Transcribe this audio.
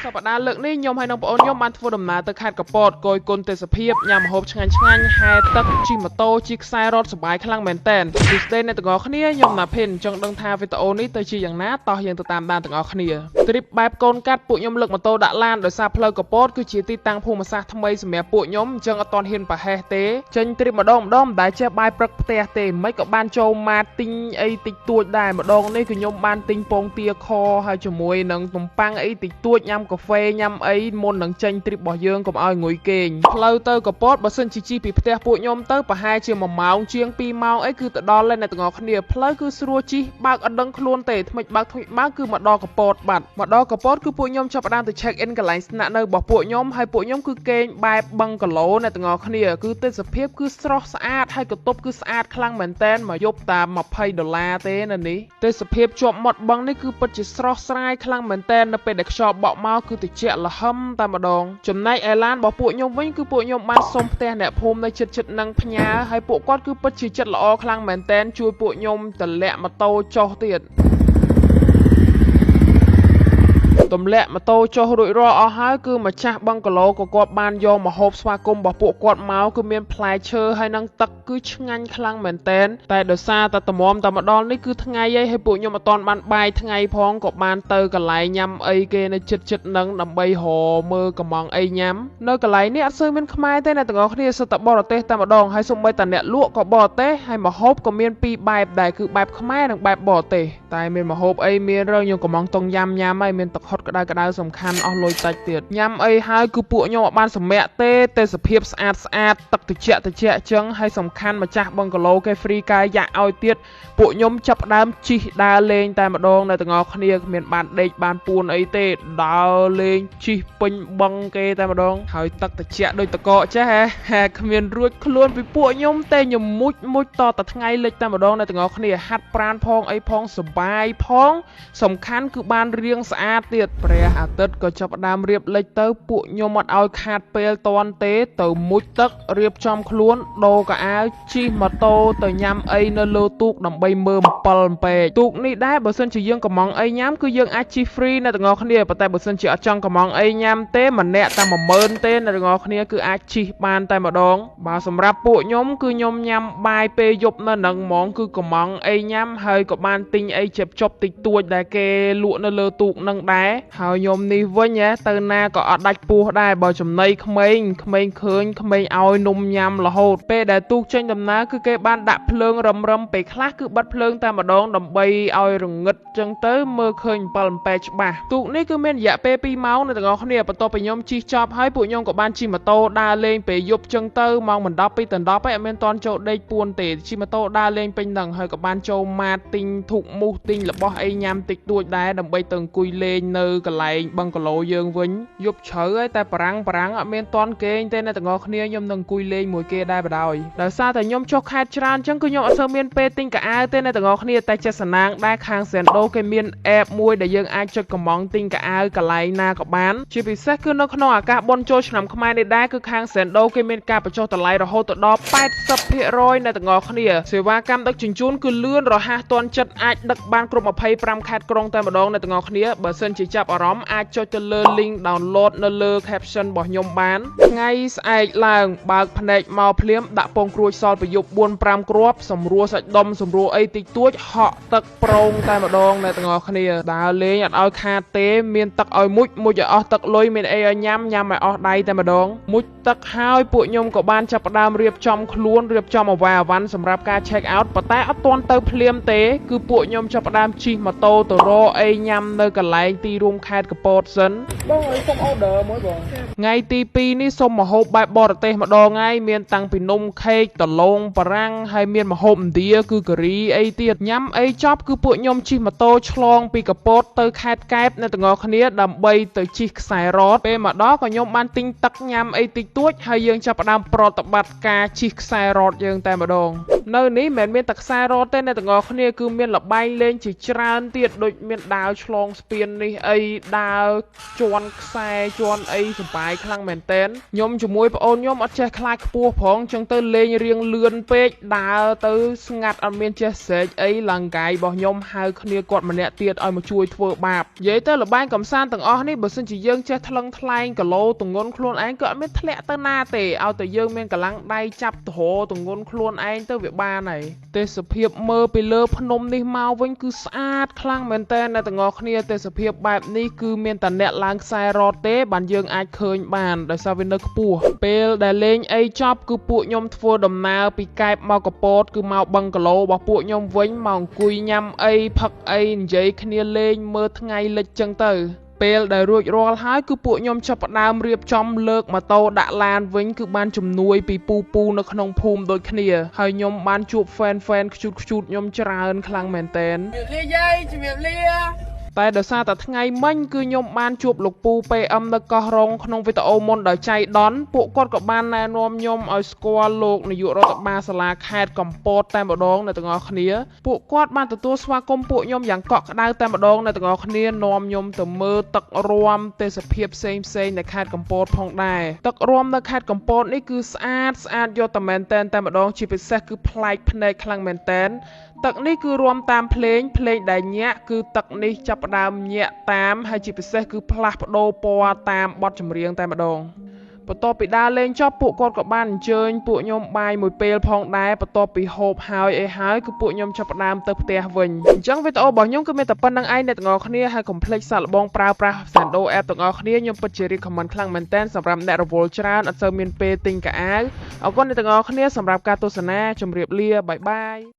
សប្តាហ៍លើកនេះខ្ញុំហើយនឹងបងអូនខ្ញុំបានធ្វើដំណើរទៅខេត្តកពតគយគុណទេសភាពញ៉ាំម្ហូបឆ្ងាញ់ហែទឹកជិះម៉ូតូជិះខ្សែរត់សប្បាយខ្លាំងមែនតើទស្សន៍អ្នកទាំងអស់គ្នាខ្ញុំណាភិនចង់ដឹងថាវីដេអូនេះទៅជាយ៉ាងណាតោះយើងទៅតាមដានទាំងអស់គ្នាទ្រីបបែបកូនកាត់ពួកខ្ញុំលើកម៉ូតូដាក់ឡានដោយសារផ្លូវកពតគឺជាទីតាំងភូមិសាស្ត្រថ្មីសម្រាប់ពួកខ្ញុំអញ្ចឹងអត់ទាន់ហ៊ានប្រហែសទេចេញទ្រីបម្ដងមិនដែលចេះបាយព្រឹកផ្ទះទេមិនក៏បានចូលម៉ាតទិញអីតិចតួចដែរម្ដងនេះគឺខ្ញុំបានទិញពងទាខហើយជាមួយនឹងទំប៉ាំងអីតិចតួចញ៉ាំកាហ្វេញ៉ាំអីមុននឹងចេញទ្រីបរបស់យើងកុំឲ្យងុយគេងផ្លូវទៅកពតបើសិនជាជិះពីផ្ទះពួកខ្ញុំទៅប្រហែលជា1ម៉ោងជាង2ម៉ោងអីគឺទៅដល់ហើយអ្នកទាំងអស់គ្នាផ្លូវគឺស្រួលជិះបើកអត់ដឹងខ្លួនទេថ្មិចបើកគឺមកដល់កពតបាត់មកដល់កពតគឺពួកខ្ញុំចាប់ផ្ដើមទៅ check in កន្លែងស្នាក់នៅរបស់ពួកខ្ញុំហើយពួកខ្ញុំគឺគេងបែបបឹងគីឡូអ្នកទាំងអស់គ្នាគឺទេសភាពគឺស្រស់ស្អាតហើយកន្ទប់គឺស្អាតខ្លាំងមែនតែនមកយប់តាម$20ទេនៅនេះទេសភាពជាប់មាត់បឹងនេះគឺពិតជាស្រស់ស្រាយខ្លាំងមែនតែននៅពេលដែលខ្យល់បក់មកគឺត្រជាក់ល្ហឹមតែម្ដងចំណែកឯឡានរបស់ពួកខ្ញុំវិញគឺពួកខ្ញុំបានសុំផ្ទះអ្នកភូមិនៅជិតនឹងផ្ញើហើយពួកគាត់គឺពិតជាចិត្តល្អខ្លាំងមែនតែនជួយពួកខ្ញុំតម្លាក់ម៉ូតូចុះទៀតទម្លាក់ម៉ូតូចុះរួចរាល់អស់ហើយគឺម្ចាស់បឹងគីឡូក៏គាត់បានយកម្ហូបស្វាគមន៍របស់ពួកគាត់មកគឺមានផ្លែឈើហើយនឹងទឹកគឺឆ្ងាញ់ខ្លាំងមែនតែនតែដោយសារតែតម្រាំតែម្ដងនេះគឺថ្ងៃហើយពួកខ្ញុំអត់ទាន់បានបាយថ្ងៃផងក៏បានទៅកន្លែងញ៉ាំអីគេនៅជិតនឹងដើម្បីរមើលកំងអីញ៉ាំនៅកន្លែងនេះអត់សូវមានខ្មែរទេអ្នកទាំងអស់គ្នាសុទ្ធតែបរទេសតែម្ដងហើយសូម្បីតែអ្នកលក់ក៏បរទេសហើយម្ហូបក៏មានពីរបែបដែរគឺបែបខ្មែរនិងបែបបរទេសតែមានម្ហូបអីមានរងខ្ញុំកំងតុងញ៉ាំហើយមានទឹកហុតក្តៅសំខាន់អស់លុយតិចទៀតញ៉ាំអីហើយគឺពួកខ្ញុំអត់បានសម្រាកទេទេសភាពស្អាតទឹកត្រជាក់ចឹងហើយសំខាន់ម្ចាស់បឹងគីឡូគេ free កាយយ៉ាក់ឲ្យទៀតពួកខ្ញុំចាប់ផ្ដើមជិះដើរលេងតែម្ដងនៅទាំងអស់គ្នាគ្មានបានដេកបានពួនអីទេដើរលេងជិះពេញបឹងគេតែម្ដងហើយទឹកត្រជាក់ដូចតកកចេះហែគ្មានរួចខ្លួនពីពួកខ្ញុំទេខ្ញុំមុជតតែថ្ងៃលិចតែម្ដងនៅទាំងអស់គ្នាហាត់ប្រាណផងអីផងសុបាយផងសំខាន់គឺបានរៀងស្អាតទៀតព្រះអាទិត្យក៏ចាប់ផ្ដើមរៀបលិចទៅពួកខ្ញុំអត់ឲ្យខាតពេលតន់ទេទៅមុជទឹករៀបចំខ្លួនដូរកៅអៅជិះម៉ូតូទៅញ៉ាំអីនៅលើទូកដើម្បីមើល7ពេកទូកនេះដែរបើសិនជាយើងកំងអីញ៉ាំគឺយើងអាចជិះ free អ្នកទាំងអស់គ្នាប៉ុន្តែបើសិនជាអត់ចង់កំងអីញ៉ាំទេម្នាក់តែ10000ទេអ្នកទាំងអស់គ្នាគឺអាចជិះបានតែម្ដងបើសម្រាប់ពួកខ្ញុំគឺខ្ញុំញ៉ាំបាយពេលយប់នៅនឹងហ្មងគឺកំងអីញ៉ាំហើយក៏បានទិញអីជប់តិចតួចដែលគេលក់នៅលើទូកនឹងដែរហើយខ្ញុំនេះវិញទៅណាក៏អត់ដាច់ពោះដែរបើចំណៃក្មេងឃើញក្មេងឲ្យនំញ៉ាំរហូតពេលដែលទូកចេញដំណើរគឺគេបានដាក់ភ្លើងរឹមពេលខ្លះគឺបិទភ្លើងតែម្ដងដើម្បីឲ្យរងឹតចឹងទៅមើលឃើញ7ពេកច្បាស់ទូកនេះគឺមានរយៈពេល2ម៉ោងនៅទាំងអស់គ្នាបន្ទាប់ពីខ្ញុំជិះចប់ហើយពួកខ្ញុំក៏បានជិះម៉ូតូដើរលេងពេលយប់ចឹងទៅម៉ោង10ពី10ឯងអត់មានតន់ចូលដេកពួនទេជិះម៉ូតូដើរលេងពេញហ្នឹងហើយក៏បានចូលម៉ាតទិញធូបមូសទិញរបស់អីញ៉ាំតិចតួចដែរដើម្បីទៅអង្គុយលេងនៅកន្លែងបឹងគីឡូយើងវិញយប់ជ្រៅហើយតែបារាំងអត់មានតន់គេងទេអ្នកទាំងអស់គ្នាខ្ញុំនឹងអង្គុយលេងមួយគេដែរបណ្ដោយដោយសារតែខ្ញុំចុះខេត្តច្រើនអញ្ចឹងគឺខ្ញុំអត់សូវមានពេលទិញកៅអៅទេអ្នកទាំងអស់គ្នាតែចេះសណាងដែរខាង Sendo គេមាន app មួយដែលយើងអាចចុចកំងទិញកៅអៅកន្លែងណាក៏បានជាពិសេសគឺនៅក្នុងឱកាសបុណ្យចូលឆ្នាំខ្មែរនេះដែរគឺខាង Sendo គេមានការបញ្ចុះតម្លៃរហូតដល់ 80% អ្នកទាំងអស់គ្នាសេវាកម្មដឹកជញ្ជូនគឺលឿនរហ័សទាន់ចិត្តអាចដឹកបានគ្រប់25ខេត្តក្រុងតែម្ដងអ្នកទាំងអស់គ្នាបើសិនជាចាប់អារម្មណ៍អាចចុចទៅលើ link download នៅលើ caption របស់ខ្ញុំបានថ្ងៃស្អែកឡើងបើកភ្នែកមកភ្លាមដាក់ពងក្រួយសល់ប្រយុទ្ធ 4-5 គ្រាប់សម្រួលសាច់ដុំសម្រួលអីតិចតួចហក់ទឹកប្រងតែម្ដងអ្នកទាំងអស់គ្នាដើរលេងអត់ឲ្យខាតទេមានទឹកឲ្យមុជឲ្យអស់ទឹកលុយមានអីឲ្យញ៉ាំឲ្យអស់ដៃតែម្ដងមុជទឹកហើយពួកខ្ញុំក៏បានចាប់ផ្ដើមរៀបចំខ្លួនរៀបចំអវ៉ាអវ៉ាន់សម្រាប់ការ check out ប៉ុន្តែអត់ទាន់ទៅភ្លាមទេគឺពួកខ្ញុំចាប់ផ្ដើមជិះម៉ូតូទៅរកអីញ៉ាំនៅកន្លែងទីរួមខេត្តកពតសិនបងឲ្យសុំ order មួយបងថ្ងៃទី2នេះសុំម្ហូបបែបបរទេសម្ដងហើយមានតាំងពីនំខេកដលងបារាំងហើយមានម្ហូបឥណ្ឌាគឺការីអីទៀតញ៉ាំអីចប់គឺពួកខ្ញុំជិះម៉ូតូឆ្លងពីកពតទៅខេត្តកែបអ្នកទាំងអស់គ្នាដើម្បីទៅជិះខ្សែរ៉តពេលមកដល់ក៏ខ្ញុំបានទិញទឹកញ៉ាំអីតិចតួចហើយយើងចាប់ផ្ដើមប្រតិបត្តិការជិះខ្សែរ៉តយើងតែម្ដងនៅនេះមិនមែនមានតែខ្សែរ៉តទេអ្នកទាំងអស់គ្នាគឺមានល្បែងលេងជាច្រើនទៀតដូចមានដាវឆ្លងស្ពាននេះអី ដើរជន់ខ្សែជន់អីសបាយខ្លាំងមែនតែនខ្ញុំជាមួយប្អូនខ្ញុំអត់ចេះខ្លាចខ្ពស់ផងចឹងទៅលេងរៀងលឿនពេកដើរទៅស្ងាត់អត់មានចេះស្រែកអីឡើងកាយរបស់ខ្ញុំហៅគ្នាគាត់ម្នាក់ទៀតឲ្យមកជួយធ្វើបាបនិយាយទៅល្បែងកំសាន្តទាំងអស់នេះបើសិនជាយើងចេះថ្លឹងថ្លែងគីឡូទម្ងន់ខ្លួនឯងក៏អត់មានធ្លាក់ទៅណាទេឲ្យតែយើងមានកម្លាំងដៃចាប់ទ្រទម្ងន់ខ្លួនឯងទៅវាបានហើយទេសភាពមើលពីលើភ្នំនេះមកវិញគឺស្អាតខ្លាំងមែនតើអ្នកទាំងអស់គ្នាទេសភាពបែបនេះគឺមានតែអ្នកឡើងខ្សែរ៉តទេបានយើងអាចឃើញបានដោយសារវានៅខ្ពស់ពេលដែលលេងអីចប់គឺពួកខ្ញុំធ្វើដំណើរពីកែបមកកពតគឺមកបឹងគីឡូរបស់ពួកខ្ញុំវិញមកអង្គុយញ៉ាំអីផឹកអីនិយាយគ្នាលេងមើលថ្ងៃលិចចឹងទៅពេលដែលរួចរាល់ហើយគឺពួកខ្ញុំចាប់ផ្ដើមរៀបចំលើកម៉ូតូដាក់ឡានវិញគឺបានជំនួយពីពូនៅក្នុងភូមិដូចគ្នាហើយខ្ញុំបានជួបហ្វេនខ្ជូតខ្ញុំច្រើនខ្លាំងមែនតែនជំរាបលាយាយជំរាបលាតែដោយសារតែថ្ងៃមិញគឺខ្ញុំបានជួបលោកពូ PM នៅកោះរ៉ុងក្នុងវីដេអូមុនដោយចៃដន្យពួកគាត់ក៏បានណែនាំខ្ញុំឲ្យស្គាល់លោកនាយករដ្ឋបាលសាលាខេត្តកំពតតែម្ដងអ្នកទាំងអស់គ្នាពួកគាត់បានទទួលស្វាគមន៍ពួកខ្ញុំយ៉ាងកក់ក្ដៅតែម្ដងអ្នកទាំងអស់គ្នានាំខ្ញុំទៅមើលទឹករាំទេសភាពផ្សេងនៅខេត្តកំពតផងដែរទឹករាំនៅខេត្តកំពតនេះគឺស្អាតយកតែមែនតែម្ដងជាពិសេសគឺប្លែកភ្នែកខ្លាំងមែនតែនទឹកនេះគឺរាំតាមភ្លេងដែលញាក់គឺទឹកនេះចាប់ផ្ដើមញាក់តាមហើយជាពិសេសគឺផ្លាស់ប្ដូរពណ៌តាមបទចម្រៀងតែម្ដងបន្ទាប់ពីដើរលេងចប់ពួកគាត់ក៏បានអញ្ជើញពួកខ្ញុំបាយមួយពេលផងដែរបន្ទាប់ពីហូបហើយគឺពួកខ្ញុំចាប់ផ្ដើមទៅផ្ទះវិញអញ្ចឹងវីដេអូរបស់ខ្ញុំគឺមានតែប៉ុណ្្នឹងឯងអ្នកទាំងអស់គ្នាហើយកុំភ្លេចសាកល្បងប្រើប្រាស់ Zando App ទាំងអស់គ្នាខ្ញុំពិតជារីកខមមិនខ្លាំងមែនតើសម្រាប់អ្នករវល់ច្រើនអត់សូវមានពេលទិញកៅអៅអរគុណអ្នកទាំងអស់គ្នាសម្រាប់ការទស្សនាជម្រាបលាបាយ